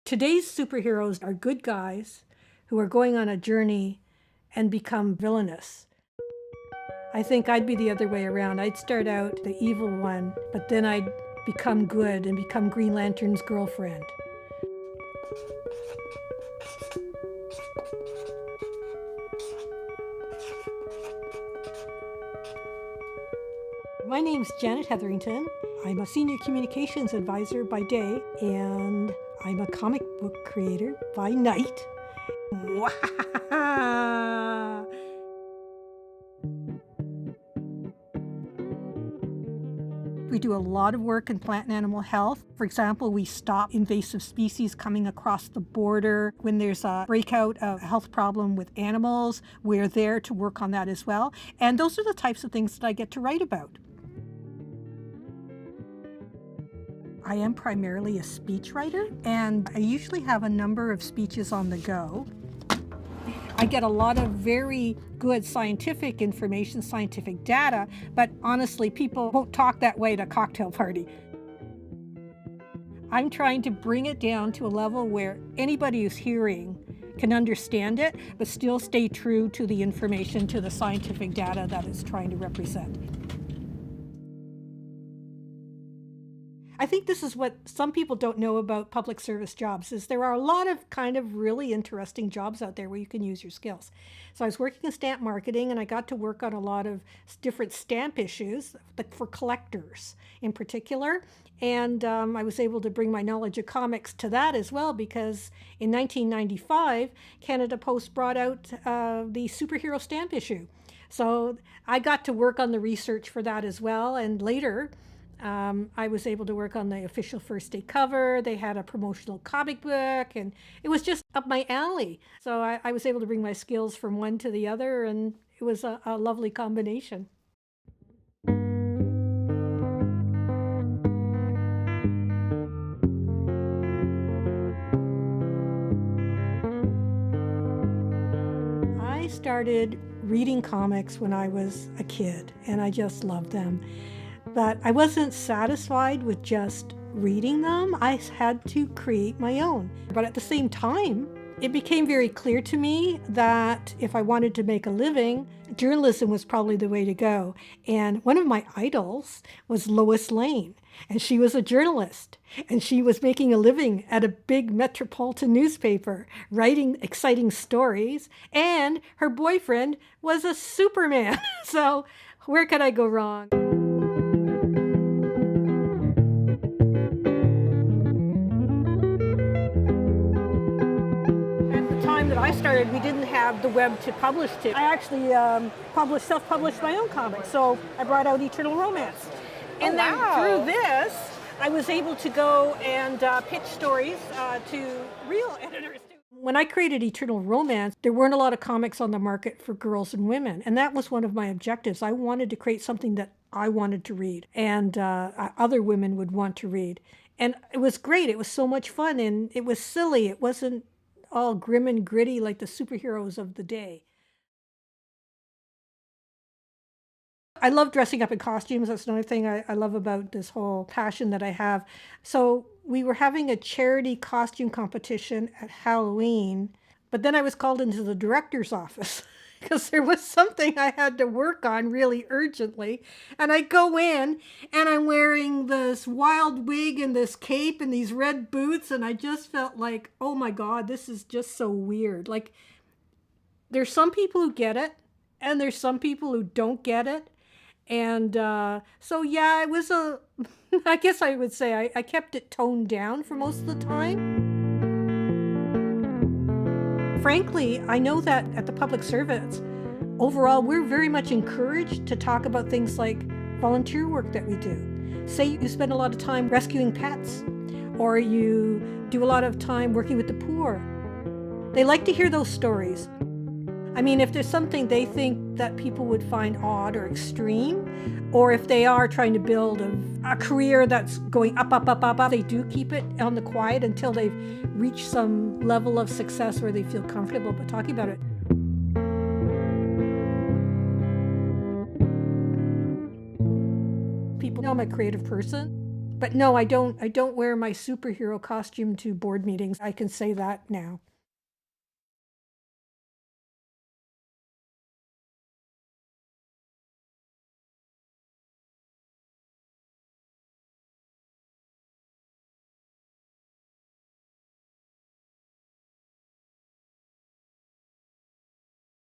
Today's superheroes are good guys who are going on a journey and become villainous. I think I'd be the other way around. I'd start out the evil one, but then I'd become good and become Green Lantern's girlfriend. My name's Janet Hetherington. I'm a senior communications advisor by day, and I'm a comic book creator by night. We do a lot of work in plant and animal health. For example, we stop invasive species coming across the border. When there's a breakout of a health problem with animals, we're there to work on that as well. And those are the types of things that I get to write about. I am primarily a speechwriter, and I usually have a number of speeches on the go. I get a lot of very good scientific information, scientific data, but honestly, people won't talk that way at a cocktail party. I'm trying to bring it down to a level where anybody who's hearing can understand it, but still stay true to the information, to the scientific data that it's trying to represent. I think this is what some people don't know about public service jobs, is there are a lot of kind of really interesting jobs out there where you can use your skills. So I was working in stamp marketing, and I got to work on a lot of different stamp issues for collectors in particular. And I was able to bring my knowledge of comics to that as well, because in 1995, Canada Post brought out the superhero stamp issue. So I got to work on the research for that as well, and later, I was able to work on the official first day cover. They had a promotional comic book, and it was just up my alley. So I was able to bring my skills from one to the other, and it was a lovely combination. I started reading comics when I was a kid, and I just loved them. But I wasn't satisfied with just reading them. I had to create my own. But at the same time, it became very clear to me that if I wanted to make a living, journalism was probably the way to go. And one of my idols was Lois Lane, and she was a journalist, and she was making a living at a big metropolitan newspaper, writing exciting stories, and her boyfriend was a Superman. So where could I go wrong? That I started, we didn't have the web to publish to. I actually self-published my own comics, so I brought out Eternal Romance. And then through this, I was able to go and pitch stories to real editors. When I created Eternal Romance, there weren't a lot of comics on the market for girls and women, and that was one of my objectives. I wanted to create something that I wanted to read, and other women would want to read. And it was great. It was so much fun, and it was silly. It wasn't all grim and gritty like the superheroes of the day. I love dressing up in costumes. That's another thing I love about this whole passion that I have. So we were having a charity costume competition at Halloween, but then I was called into the director's office because there was something I had to work on really urgently. And I go in, and I'm wearing this wild wig and this cape and these red boots, and I just felt like, oh my God, this is just so weird. Like, there's some people who get it, and there's some people who don't get it. And so, yeah, it was I guess I would say I kept it toned down for most of the time. Frankly, I know that at the public service, overall, we're very much encouraged to talk about things like volunteer work that we do. Say you spend a lot of time rescuing pets, or you do a lot of time working with the poor. They like to hear those stories. I mean, if there's something they think that people would find odd or extreme, or if they are trying to build a career that's going up, up, up, up, up, they do keep it on the quiet until they've reached some level of success where they feel comfortable about talking about it. People know I'm a creative person. But no, I don't wear my superhero costume to board meetings. I can say that now.